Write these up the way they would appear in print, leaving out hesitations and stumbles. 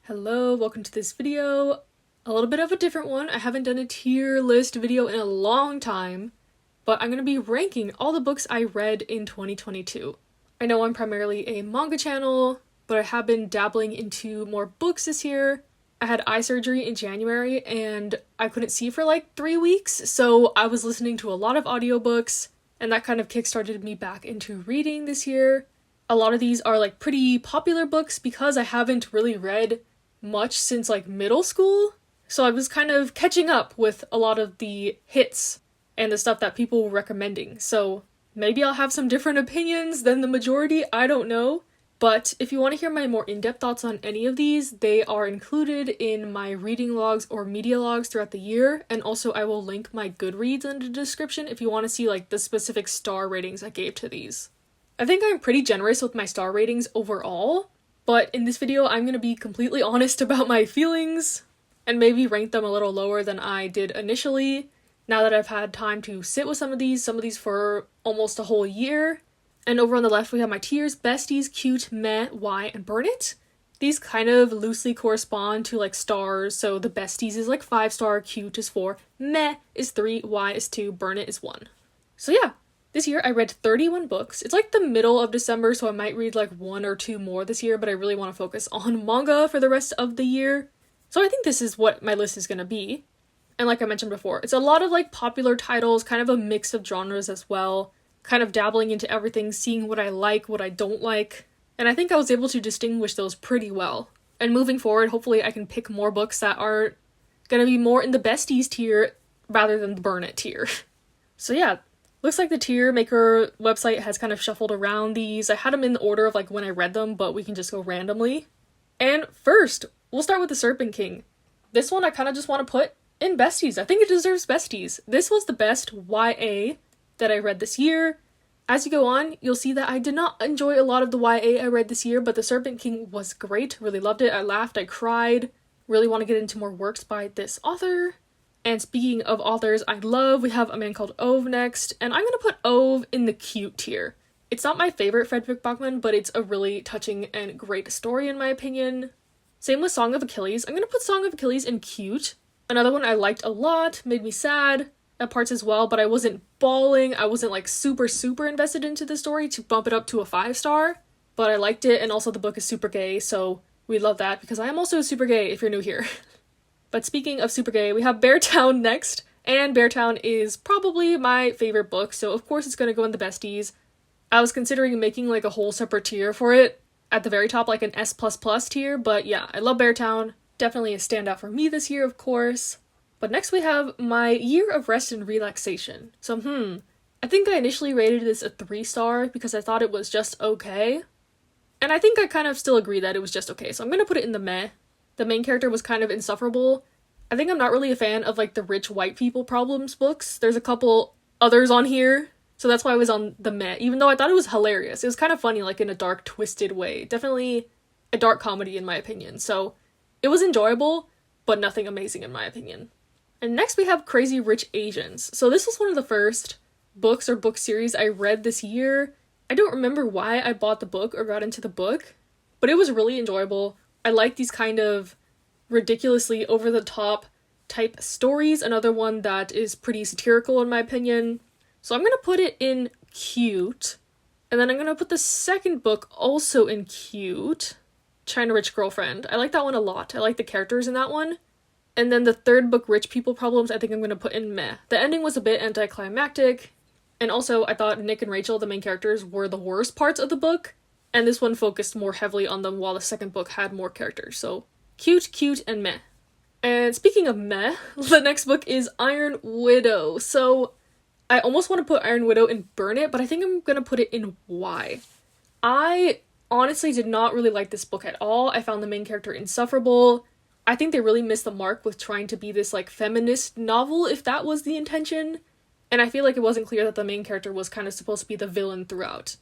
Hello, welcome to this video. A little bit of a different one. I haven't done a tier list video in a long time, but I'm going to be ranking all the books I read in 2022. I know I'm primarily a manga channel, but I have been dabbling into more books this year. I had eye surgery in January and I couldn't see for like 3 weeks, so I was listening to a lot of audiobooks, and that kind of kickstarted me back into reading this year. A lot of these are like pretty popular books because I haven't really read much since like middle school, so I was kind of catching up with a lot of the hits and the stuff that people were recommending. So maybe I'll have some different opinions than the majority, I don't know. But if you want to hear my more in-depth thoughts on any of these, they are included in my reading logs or media logs throughout the year, and also I will link my Goodreads in the description if you want to see like the specific star ratings I gave to these. I think I'm pretty generous with my star ratings overall, but in this video I'm going to be completely honest about my feelings and maybe rank them a little lower than I did initially, now that I've had time to sit with some of these for almost a whole year. And over on the left we have my tiers: besties, cute, meh, why, and burn it. These kind of loosely correspond to like stars, so the besties is like 5-star, cute is 4, meh is 3, why is 2, burn it is 1. So yeah. This year I read 31 books. It's like the middle of December, so I might read like 1 or 2 more this year, but I really want to focus on manga for the rest of the year. So I think this is what my list is going to be. And like I mentioned before, it's a lot of like popular titles, kind of a mix of genres as well, kind of dabbling into everything, seeing what I like, what I don't like. And I think I was able to distinguish those pretty well. And moving forward, hopefully I can pick more books that are going to be more in the besties tier rather than the burn it tier. So yeah. Looks like the tier maker website has kind of shuffled around these. I had them in the order of like when I read them, but we can just go randomly. And first, we'll start with The Serpent King. This one I kind of just want to put in besties. I think it deserves besties. This was the best YA that I read this year. As you go on, you'll see that I did not enjoy a lot of the YA I read this year, but The Serpent King was great. Really loved it. I laughed, I cried. Really want to get into more works by this author. And speaking of authors I love, we have a man called Ove next, and I'm going to put Ove in the cute tier. It's not my favorite Fredrik Backman, but it's a really touching and great story in my opinion. Same with Song of Achilles. I'm going to put Song of Achilles in cute. Another one I liked a lot, made me sad at parts as well, but I wasn't bawling. I wasn't like super invested into the story to bump it up to a 5-star, but I liked it, and also the book is super gay, so we love that because I am also super gay if you're new here. But speaking of super gay, we have Beartown next, and Beartown is probably my favorite book, so of course it's going to go in the besties. I was considering making like a whole separate tier for it, at the very top like an S++ tier, but yeah, I love Beartown. Definitely a standout for me this year, of course. But next we have my year of rest and relaxation. So I think I initially rated this a 3-star because I thought it was just okay. And I think I kind of still agree that it was just okay, so I'm going to put it in the meh. The main character was kind of insufferable. I think I'm not really a fan of like the rich white people problems books. There's a couple others on here, so that's why I was on the meh, even though I thought it was hilarious. It was kind of funny, like in a dark, twisted way. Definitely a dark comedy in my opinion. So it was enjoyable, but nothing amazing in my opinion. And next we have Crazy Rich Asians. So this was one of the first books or book series I read this year. I don't remember why I bought the book or got into the book, but it was really enjoyable. I like these kind of ridiculously over-the-top type stories. Another one that is pretty satirical in my opinion. So I'm going to put it in cute. And then I'm going to put the second book also in cute. China Rich Girlfriend. I like that one a lot. I like the characters in that one. And then the third book, Rich People Problems, I think I'm going to put in meh. The ending was a bit anticlimactic. And also I thought Nick and Rachel, the main characters, were the worst parts of the book. And this one focused more heavily on them while the second book had more characters. So cute, and meh. And speaking of meh, the next book is Iron Widow. So I almost want to put Iron Widow in burn it, but I think I'm going to put it in why. I honestly did not really like this book at all. I found the main character insufferable. I think they really missed the mark with trying to be this like feminist novel, if that was the intention. And I feel like it wasn't clear that the main character was kind of supposed to be the villain throughout.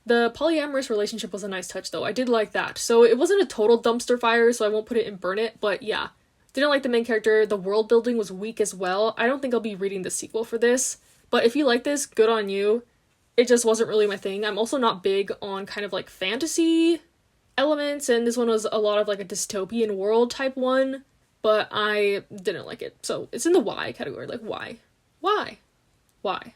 The polyamorous relationship was a nice touch though, I did like that. So it wasn't a total dumpster fire, so I won't put it in burn it, but yeah. Didn't like the main character, the world building was weak as well. I don't think I'll be reading the sequel for this, but if you like this, good on you. It just wasn't really my thing. I'm also not big on kind of like fantasy elements, and this one was a lot of like a dystopian world type one, but I didn't like it. So it's in the why category. Like, why? Why? Why?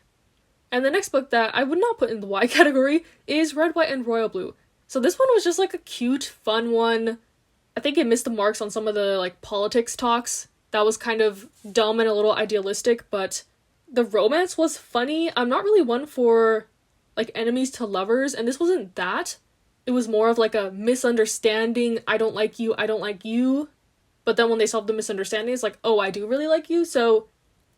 And the next book that I would not put in the why category is Red, White, and Royal Blue. So this one was just like a cute, fun one. I think it missed the marks on some of the like politics talks. That was kind of dumb and a little idealistic, but the romance was funny. I'm not really one for like enemies to lovers, and this wasn't that. It was more of like a misunderstanding, I don't like you, I don't like you. But then when they solved the misunderstanding, it's like, oh, I do really like you. So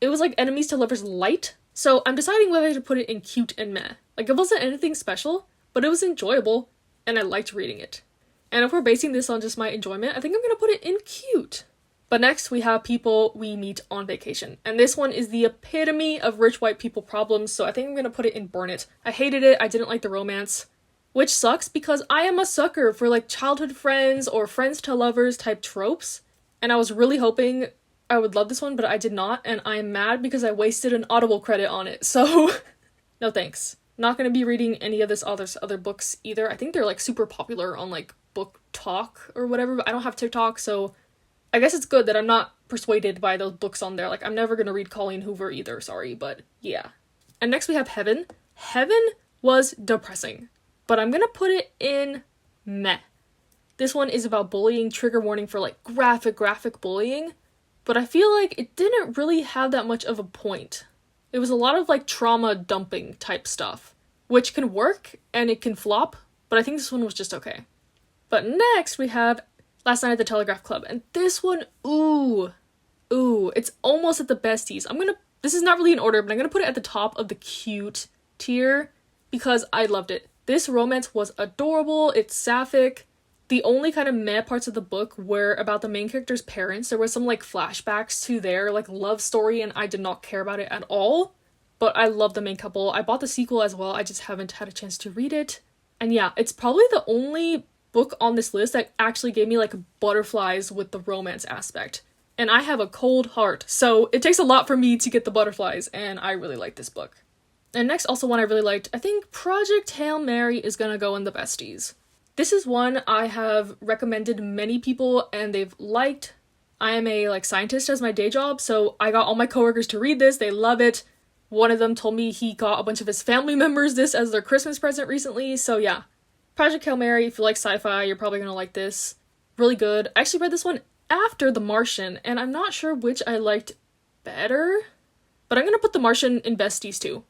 it was like enemies to lovers light. So I'm deciding whether to put it in cute and meh. Like, it wasn't anything special, but it was enjoyable, and I liked reading it. And if we're basing this on just my enjoyment, I think I'm gonna put it in cute. But next we have People We Meet on Vacation. And this one is the epitome of rich white people problems, so I think I'm gonna put it in burn it. I hated it, I didn't like the romance. Which sucks because I am a sucker for like childhood friends or friends to lovers type tropes. And I was really hoping I would love this one, but I did not, and I'm mad because I wasted an Audible credit on it, so no thanks. Not gonna be reading any of this author's other books either. I think they're like super popular on like Book Talk or whatever, but I don't have TikTok, so I guess it's good that I'm not persuaded by those books on there. Like, I'm never gonna read Colleen Hoover either, sorry, but yeah. And next we have Heaven. Heaven was depressing, but I'm gonna put it in meh. This one is about bullying, trigger warning for like graphic bullying, but I feel like it didn't really have that much of a point. It was a lot of like trauma dumping type stuff, which can work and it can flop, but I think this one was just okay. But next we have Last Night at the Telegraph Club, and this one, ooh, it's almost at the besties. This is not really in order, but I'm gonna put it at the top of the cute tier because I loved it. This romance was adorable, it's sapphic. The only kind of meh parts of the book were about the main character's parents. There was some like flashbacks to their like love story, and I did not care about it at all. But I love the main couple. I bought the sequel as well, I just haven't had a chance to read it. And yeah, it's probably the only book on this list that actually gave me like butterflies with the romance aspect. And I have a cold heart, so it takes a lot for me to get the butterflies, and I really like this book. And next, also one I really liked, I think Project Hail Mary is gonna go in the besties. This is one I have recommended many people and they've liked. I am a like scientist as my day job, so I got all my coworkers to read this, they love it. One of them told me he got a bunch of his family members this as their Christmas present recently, so yeah. Project Hail Mary, if you like sci-fi, you're probably gonna like this. Really good. I actually read this one after The Martian, and I'm not sure which I liked better, but I'm gonna put The Martian in besties too.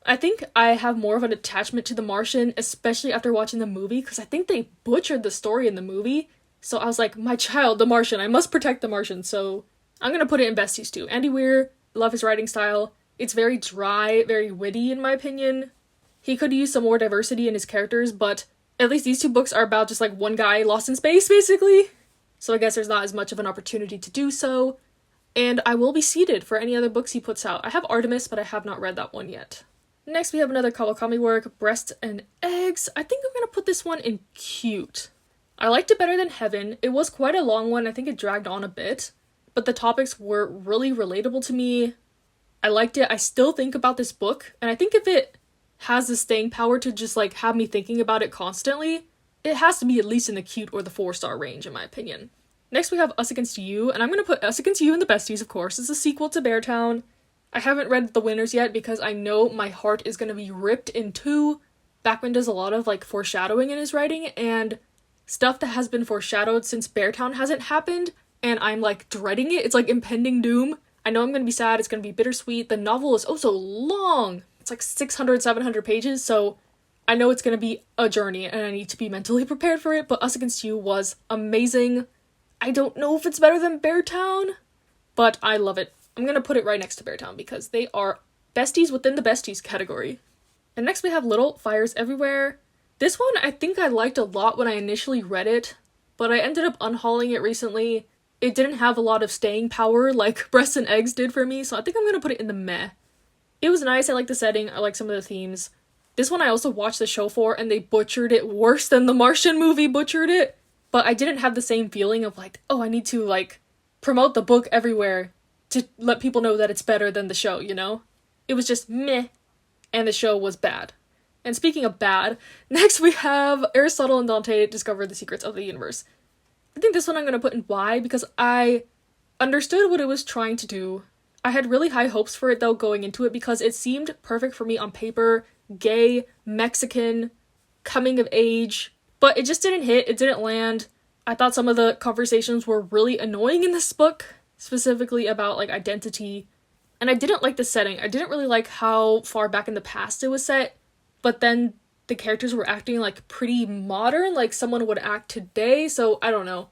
I think I have more of an attachment to The Martian, especially after watching the movie, because I think they butchered the story in the movie. So I was like, my child, The Martian, I must protect The Martian, so I'm gonna put it in besties too. Andy Weir, love his writing style. It's very dry, very witty in my opinion. He could use some more diversity in his characters, but at least these two books are about just like one guy lost in space, basically. So I guess there's not as much of an opportunity to do so. And I will be seated for any other books he puts out. I have Artemis, but I have not read that one yet. Next we have another Kawakami work, Breasts and Eggs. I think I'm gonna put this one in cute. I liked it better than Heaven. It was quite a long one, I think it dragged on a bit. But the topics were really relatable to me. I liked it, I still think about this book, and I think if it has the staying power to just like have me thinking about it constantly, it has to be at least in the cute or the 4-star range in my opinion. Next we have Us Against You, and I'm gonna put Us Against You in the besties, of course. It's a sequel to Beartown. I haven't read the winners yet because I know my heart is gonna be ripped in two. Backman does a lot of like foreshadowing in his writing, and stuff that has been foreshadowed since Beartown hasn't happened, and I'm like dreading it. It's like impending doom. I know I'm gonna be sad, it's gonna be bittersweet. The novel is oh so long. It's like 600, 700 pages, so I know it's gonna be a journey and I need to be mentally prepared for it, but Us Against You was amazing. I don't know if it's better than Beartown, but I love it. I'm gonna put it right next to Beartown because they are besties within the besties category. And next we have Little Fires Everywhere. This one I think I liked a lot when I initially read it, but I ended up unhauling it recently. It didn't have a lot of staying power like Breasts and Eggs did for me, so I think I'm gonna put it in the meh. It was nice, I like the setting, I like some of the themes. This one I also watched the show for, and they butchered it worse than the Martian movie butchered it. But I didn't have the same feeling of like, oh, I need to like promote the book everywhere to let people know that it's better than the show, you know? It was just meh, and the show was bad. And speaking of bad, next we have Aristotle and Dante discover the secrets of the universe. I think this one I'm going to put in Y because I understood what it was trying to do. I had really high hopes for it though going into it because it seemed perfect for me on paper, gay, Mexican, coming of age, but it just didn't hit, it didn't land. I thought some of the conversations were really annoying in this book, specifically about like identity, and I didn't like the setting. I didn't really like how far back in the past it was set, but then the characters were acting like pretty modern, like someone would act today, so I don't know.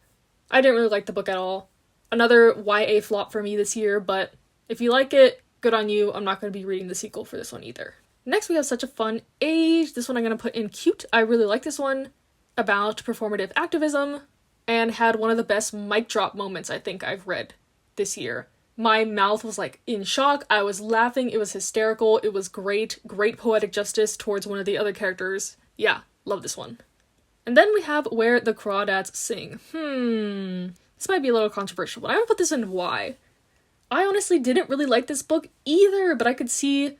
I didn't really like the book at all. Another YA flop for me this year, but if you like it, good on you. I'm not going to be reading the sequel for this one either. Next we have Such a Fun Age. This one I'm going to put in cute. I really like this one, about performative activism, and had one of the best mic drop moments I think I've read this year. My mouth was like in shock, I was laughing, it was hysterical, it was great poetic justice towards one of the other characters. Yeah, love this one. And then we have Where the Crawdads Sing. This might be a little controversial, but I'm gonna put this in Y. I honestly didn't really like this book either, but I could see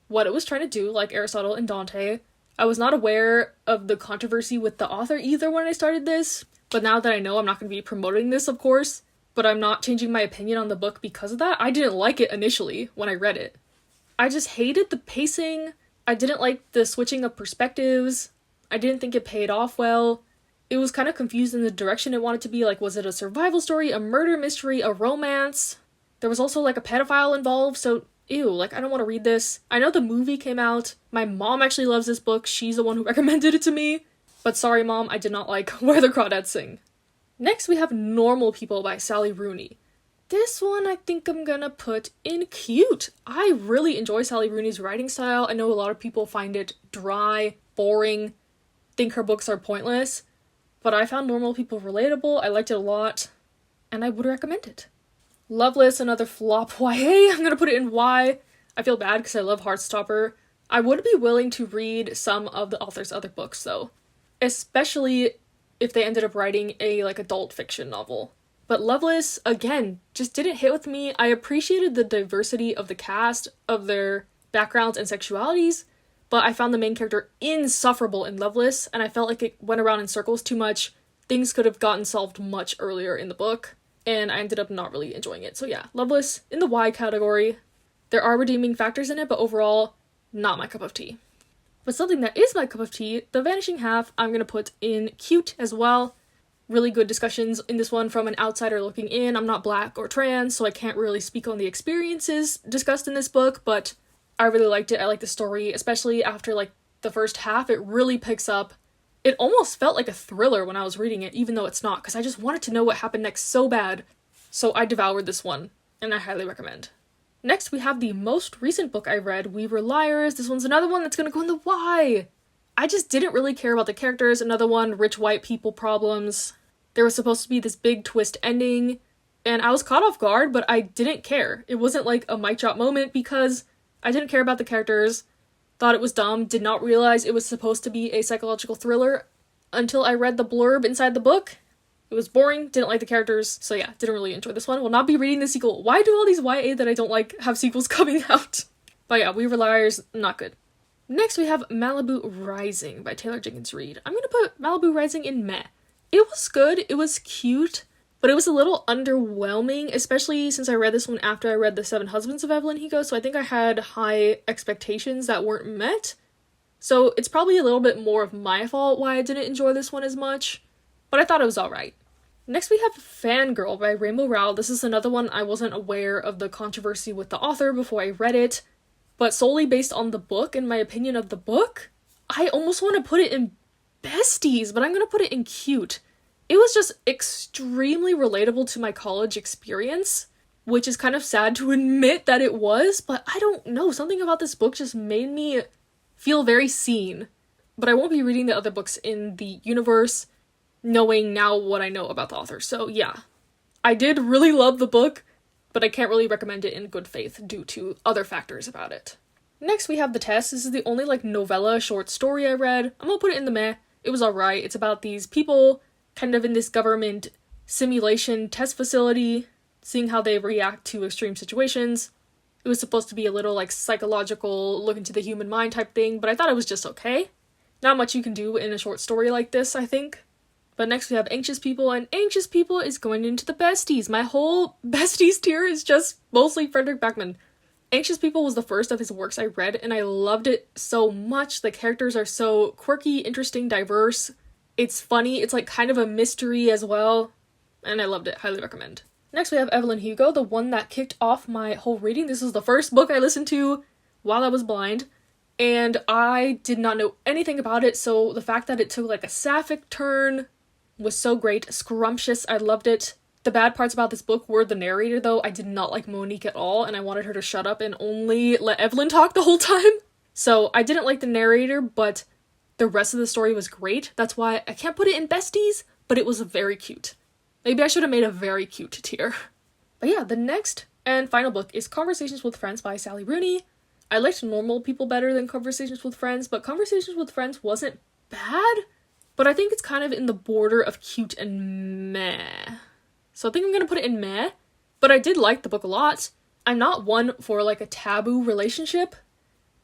what it was trying to do, like Aristotle and Dante. I was not aware of the controversy with the author either when I started this, but now that I know, I'm not going to be promoting this, of course, but I'm not changing my opinion on the book because of that. I didn't like it initially when I read it. I just hated the pacing. I didn't like the switching of perspectives. I didn't think it paid off well. It was kind of confused in the direction it wanted to be. Like, was it a survival story, a murder mystery, a romance? There was also like a pedophile involved, so ew, like I don't want to read this. I know the movie came out. My mom actually loves this book. She's the one who recommended it to me. But sorry mom, I did not like Where the Crawdads Sing. Next we have Normal People by Sally Rooney. This one I think I'm gonna put in cute. I really enjoy Sally Rooney's writing style. I know a lot of people find it dry, boring, think her books are pointless, but I found Normal People relatable. I liked it a lot, and I would recommend it. Loveless, another flop YA. I'm gonna put it in Y. I feel bad because I love Heartstopper. I would be willing to read some of the author's other books though, especially if they ended up writing a like adult fiction novel. But Loveless, again, just didn't hit with me. I appreciated the diversity of the cast, of their backgrounds and sexualities, but I found the main character insufferable in Loveless, and I felt like it went around in circles too much. Things could have gotten solved much earlier in the book, and I ended up not really enjoying it. So yeah, Loveless in the Y category. There are redeeming factors in it, but overall, not my cup of tea. But something that is my cup of tea, The Vanishing Half, I'm gonna put in cute as well. Really good discussions in this one from an outsider looking in. I'm not black or trans, so I can't really speak on the experiences discussed in this book, but I really liked it. I liked the story, especially after like the first half. It really picks up. It almost felt like a thriller when I was reading it, even though it's not, because I just wanted to know what happened next so bad. So I devoured this one, and I highly recommend. Next, we have the most recent book I read, We Were Liars. This one's another one that's gonna go in the Y. I just didn't really care about the characters. Another one, rich white people problems. There was supposed to be this big twist ending, and I was caught off guard, but I didn't care. It wasn't like a mic drop moment because I didn't care about the characters, thought it was dumb, did not realize it was supposed to be a psychological thriller until I read the blurb inside the book. It was boring, didn't like the characters, so yeah, didn't really enjoy this one. Will not be reading the sequel. Why do all these YA that I don't like have sequels coming out? But yeah, We Were Liars, not good. Next we have Malibu Rising by Taylor Jenkins Reid. I'm gonna put Malibu Rising in meh. It was good, it was cute, but it was a little underwhelming, especially since I read this one after I read The Seven Husbands of Evelyn Hugo, so I think I had high expectations that weren't met. So it's probably a little bit more of my fault why I didn't enjoy this one as much, but I thought it was alright. Next we have Fangirl by Rainbow Rowell. This is another one I wasn't aware of the controversy with the author before I read it, but solely based on the book and my opinion of the book, I almost want to put it in besties, but I'm gonna put it in cute. It was just extremely relatable to my college experience, which is kind of sad to admit that it was, but I don't know, something about this book just made me feel very seen. But I won't be reading the other books in the universe, knowing now what I know about the author, so yeah. I did really love the book, but I can't really recommend it in good faith due to other factors about it. Next we have The Test. This is the only like novella short story I read. I'm gonna put it in the meh. It was alright. It's about these people kind of in this government simulation test facility, seeing how they react to extreme situations. It was supposed to be a little like psychological, look into the human mind type thing, but I thought it was just okay. Not much you can do in a short story like this, I think. But next we have Anxious People, and Anxious People is going into the besties. My whole besties tier is just mostly Frederick Backman. Anxious People was the first of his works I read, and I loved it so much. The characters are so quirky, interesting, diverse. It's funny, it's like kind of a mystery as well, and I loved it. Highly recommend. Next we have Evelyn Hugo, the one that kicked off my whole reading. This was the first book I listened to while I was blind, and I did not know anything about it, so the fact that it took like a sapphic turn was so great. Scrumptious, I loved it. The bad parts about this book were the narrator, though. I did not like Monique at all, and I wanted her to shut up and only let Evelyn talk the whole time. So I didn't like the narrator, but the rest of the story was great. That's why I can't put it in besties, but it was very cute. Maybe I should have made a very cute tier. But yeah, the next and final book is Conversations with Friends by Sally Rooney. I liked Normal People better than Conversations with Friends, but Conversations with Friends wasn't bad. But I think it's kind of in the border of cute and meh. So I think I'm gonna put it in meh. But I did like the book a lot. I'm not one for like a taboo relationship,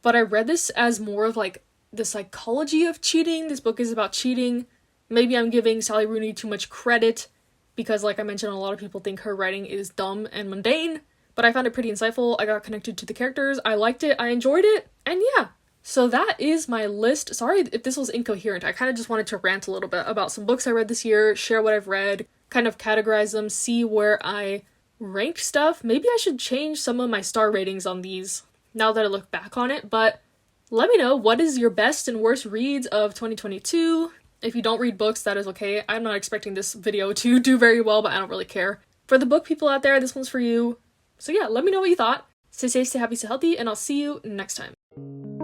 but I read this as more of like the psychology of cheating. This book is about cheating. Maybe I'm giving Sally Rooney too much credit because, like I mentioned, a lot of people think her writing is dumb and mundane, but I found it pretty insightful. I got connected to the characters. I liked it. I enjoyed it. And yeah. So that is my list. Sorry if this was incoherent. I kind of just wanted to rant a little bit about some books I read this year, share what I've read, kind of categorize them, see where I ranked stuff. Maybe I should change some of my star ratings on these now that I look back on it, but let me know what is your best and worst reads of 2022. If you don't read books, that is okay. I'm not expecting this video to do very well, but I don't really care. For the book people out there, this one's for you. So yeah, let me know what you thought. Stay safe, stay happy, stay healthy, and I'll see you next time.